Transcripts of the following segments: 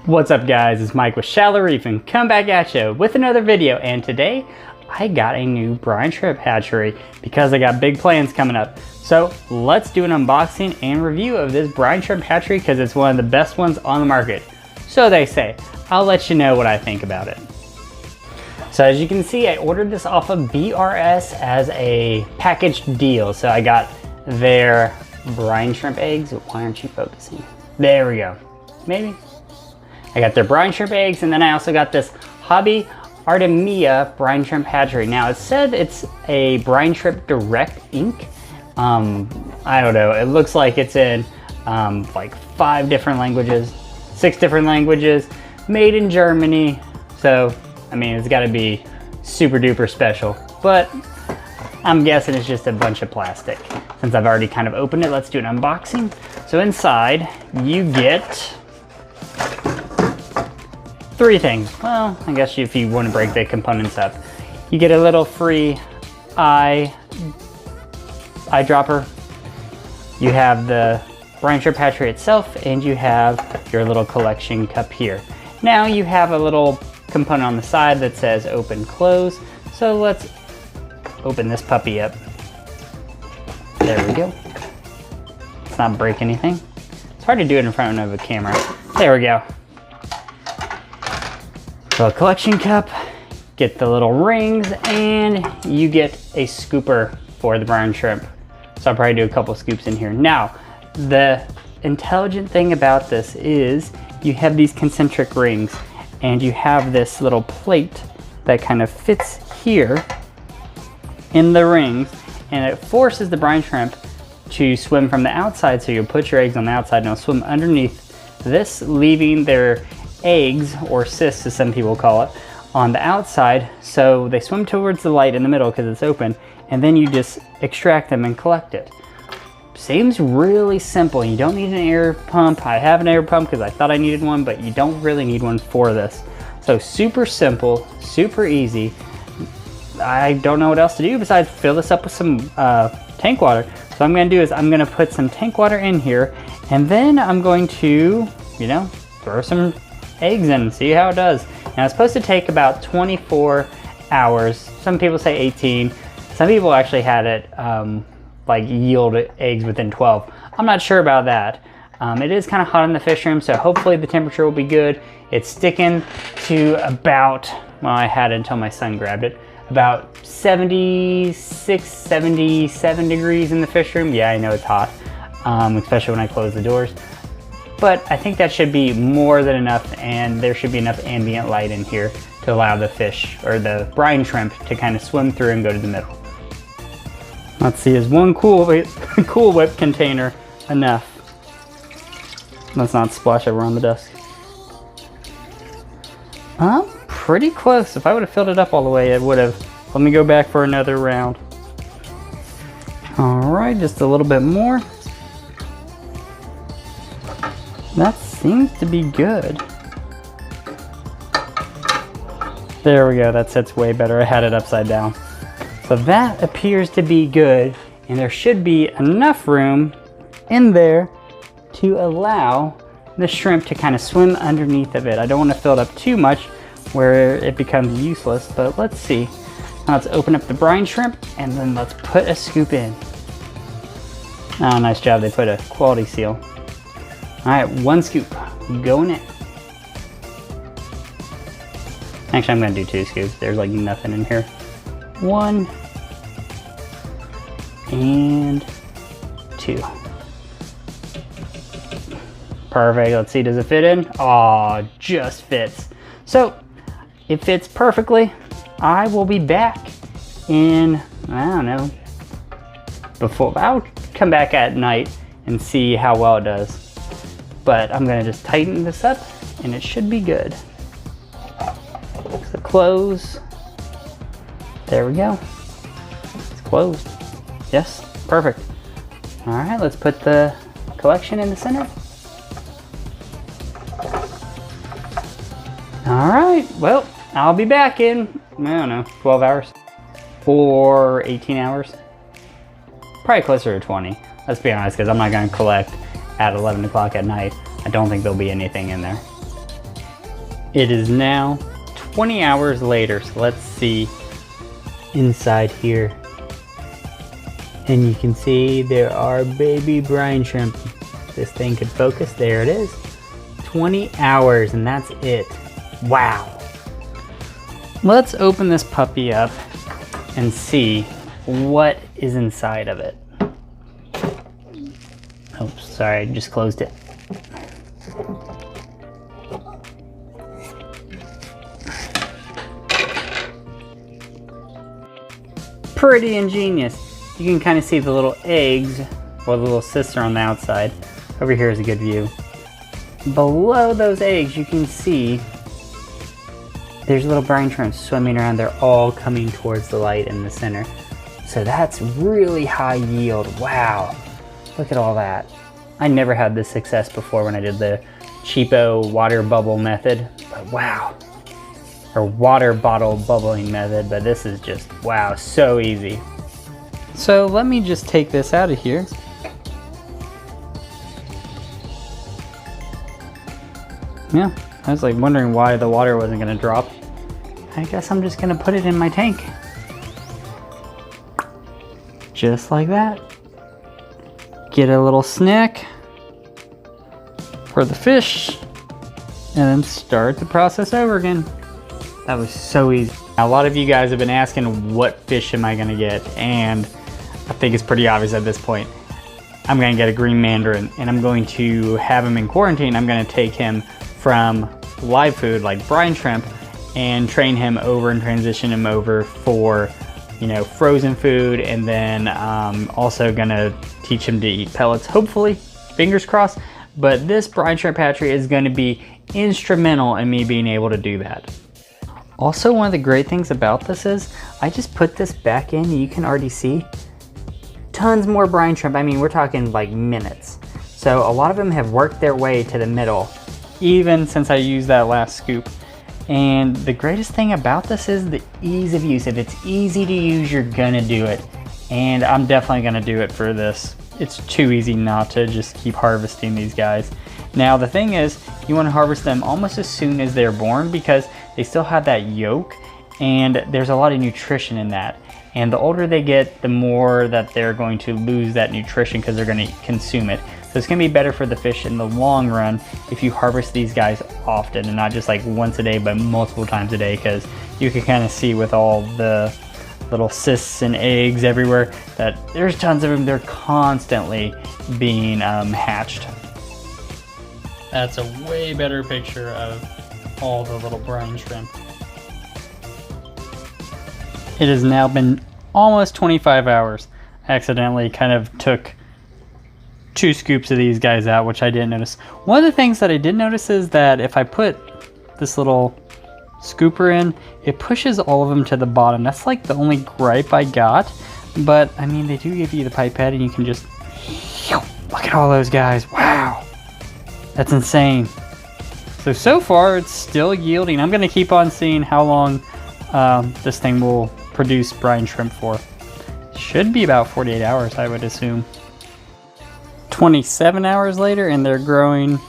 What's up guys, it's Mike with Shallow Reefing, come back at you with another video, and today I got a new brine shrimp hatchery because I got big plans coming up. So let's do an unboxing and review of this brine shrimp hatchery because it's one of the best ones on the market. So they say. I'll let you know what I think about it. So as you can see, I ordered this off of BRS as a packaged deal. So I got their brine shrimp eggs. Why aren't you focusing? There we go. Maybe. I got their brine shrimp eggs, and then I also got this Hobby Artemia brine shrimp hatchery. Now it said it's a brine shrimp direct ink. I don't know, it looks like it's in like 5 different languages, 6 different languages, made in Germany. So, I mean, it's gotta be super duper special, but I'm guessing it's just a bunch of plastic. Since I've already kind of opened it, let's do an unboxing. So inside you get 3 things. Well, I guess if you want to break the components up, you get a little free eyedropper. You have the brine shrimp hatchery itself, and you have your little collection cup here. Now you have a little component on the side that says open close. So let's open this puppy up. There we go. Let's not break anything. It's hard to do it in front of a camera. There we go. So a collection cup, get the little rings, and you get a scooper for the brine shrimp. So I'll probably do a couple scoops in here. Now, the intelligent thing about this is you have these concentric rings, and you have this little plate that kind of fits here in the rings, and it forces the brine shrimp to swim from the outside. So you'll put your eggs on the outside and it'll swim underneath this, leaving their eggs, or cysts as some people call it, on the outside. So they swim towards the light in the middle because it's open, and then you just extract them and collect it. Seems really simple. You don't need an air pump. I have an air pump because I thought I needed one, but you don't really need one for this. So super simple, super easy. I don't know what else to do besides fill this up with some tank water. So what I'm going to do is I'm going to put some tank water in here, and then I'm going to, you know, throw some eggs in and see how it does. Now it's supposed to take about 24 hours. Some people say 18. Some people actually had it like yield eggs within 12. I'm not sure about that. It is kind of hot in the fish room, so hopefully the temperature will be good. It's sticking to about, well, I had it until my son grabbed it, about 76, 77 degrees in the fish room. Yeah, I know it's hot, especially when I close the doors. But I think that should be more than enough, and there should be enough ambient light in here to allow the fish, or the brine shrimp, to kind of swim through and go to the middle. Let's see, is one Cool Whip container enough? Let's not splash over on the desk. Pretty close. If I would have filled it up all the way, it would have. Let me go back for another round. All right, just a little bit more. That seems to be good. There we go, that sits way better. I had it upside down. So that appears to be good, and there should be enough room in there to allow the shrimp to kind of swim underneath of it. I don't want to fill it up too much where it becomes useless, but let's see. Now let's open up the brine shrimp, and then let's put a scoop in. Oh, nice job, they put a quality seal. All right, 1 scoop going in. Actually, I'm gonna do 2 scoops. There's like nothing in here. 1 and 2. Perfect, let's see, does it fit in? Oh, just fits. So, it fits perfectly. I will be back in, I don't know, I'll come back at night and see how well it does. But I'm gonna just tighten this up, and it should be good. So close. There we go. It's closed. Yes, perfect. All right, let's put the collection in the center. All right, well, I'll be back in, I don't know, 12 hours or 18 hours. Probably closer to 20. Let's be honest, because I'm not gonna collect at 11 o'clock at night. I don't think there'll be anything in there. It is now 20 hours later, so let's see inside here. And you can see there are baby brine shrimp. This thing could focus, there it is. 20 hours and that's it. Wow. Let's open this puppy up and see what is inside of it. Oh, sorry, I just closed it. Pretty ingenious. You can kind of see the little eggs, or the little sister on the outside. Over here is a good view. Below those eggs, you can see there's little brine shrimps swimming around. They're all coming towards the light in the center. So that's really high yield. Wow, look at all that. I never had this success before when I did the cheapo water bubble method, but wow. Or water bottle bubbling method, but this is just, wow, so easy. So let me just take this out of here. Yeah, I was like wondering why the water wasn't gonna drop. I guess I'm just gonna put it in my tank. Just like that. Get a little snack for the fish, and then start the process over again. That was so easy. Now, a lot of you guys have been asking what fish am I gonna get, and I think it's pretty obvious at this point. I'm gonna get a green mandarin, and I'm going to have him in quarantine. I'm gonna take him from live food like brine shrimp and train him over and transition him over for, you know, frozen food, and then also gonna teach him to eat pellets, hopefully, fingers crossed. But this Brine Shrimp Hatchery is gonna be instrumental in me being able to do that. Also, one of the great things about this is I just put this back in, and you can already see tons more brine shrimp. I mean, we're talking like minutes. So a lot of them have worked their way to the middle, even since I used that last scoop. And the greatest thing about this is the ease of use. If it's easy to use, you're gonna do it. And I'm definitely gonna do it for this. It's too easy not to just keep harvesting these guys. Now the thing is, you wanna harvest them almost as soon as they're born because they still have that yolk, and there's a lot of nutrition in that. And the older they get, the more that they're going to lose that nutrition because they're gonna consume it. So it's gonna be better for the fish in the long run if you harvest these guys often and not just like once a day, but multiple times a day, because you can kind of see with all the little cysts and eggs everywhere that there's tons of them. They're constantly being hatched. That's a way better picture of all the little brine shrimp. It has now been almost 25 hours. I accidentally kind of took 2 scoops of these guys out, which I didn't notice. One of the things that I did notice is that if I put this little scooper in, it pushes all of them to the bottom. That's like the only gripe I got. But I mean, they do give you the pipette and you can just, look at all those guys. Wow, that's insane. So far it's still yielding. I'm gonna keep on seeing how long this thing will produce brine shrimp for. Should be about 48 hours, I would assume. 27 hours later, and they're growing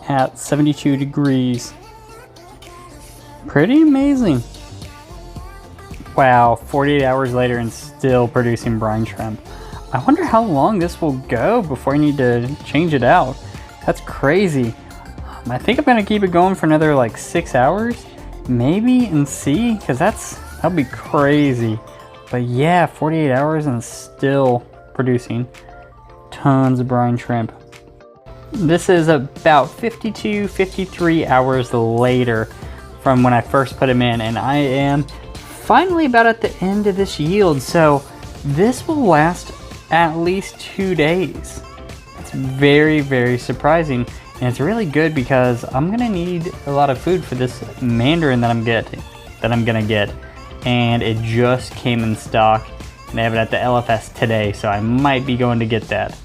at 72 degrees. Pretty amazing. Wow, 48 hours later and still producing brine shrimp. I wonder how long this will go before I need to change it out. That's crazy. I think I'm gonna keep it going for another like 6 hours, maybe, and see, because that'll be crazy. But yeah, 48 hours and still producing tons of brine shrimp. This is about 52, 53 hours later from when I first put them in, and I am finally about at the end of this yield. So this will last at least 2 days. It's very, very surprising, and it's really good because I'm gonna need a lot of food for this mandarin that I'm gonna get, and it just came in stock. They have it at the LFS today, so I might be going to get that.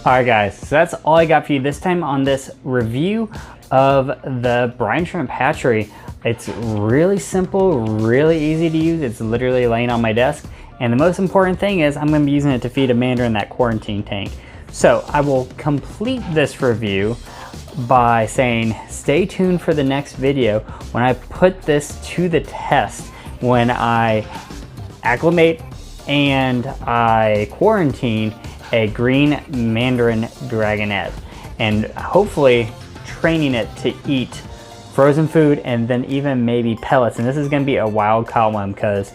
All right, guys, so that's all I got for you this time on this review of the Brine Shrimp Hatchery. It's really simple, really easy to use. It's literally laying on my desk. And the most important thing is I'm gonna be using it to feed a mandarin in that quarantine tank. So I will complete this review by saying stay tuned for the next video when I put this to the test, when I acclimate and I quarantine a green mandarin dragonet, and hopefully training it to eat frozen food and then even maybe pellets. And this is going to be a wild caught one because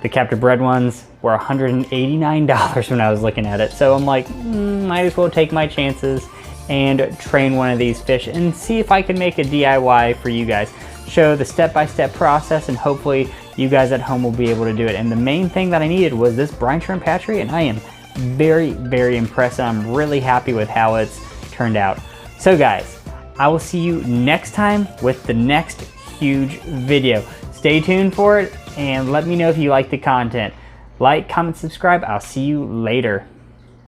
the captive bred ones were $189 when I was looking at it. So I'm like, might as well take my chances and train one of these fish and see if I can make a DIY for you guys. Show the step-by-step process, and hopefully you guys at home will be able to do it. And the main thing that I needed was this Brine Shrimp Hatchery, and I am very, very impressed. I'm really happy with how it's turned out. So guys, I will see you next time with the next huge video. Stay tuned for it and let me know if you like the content. Like, comment, subscribe. I'll see you later.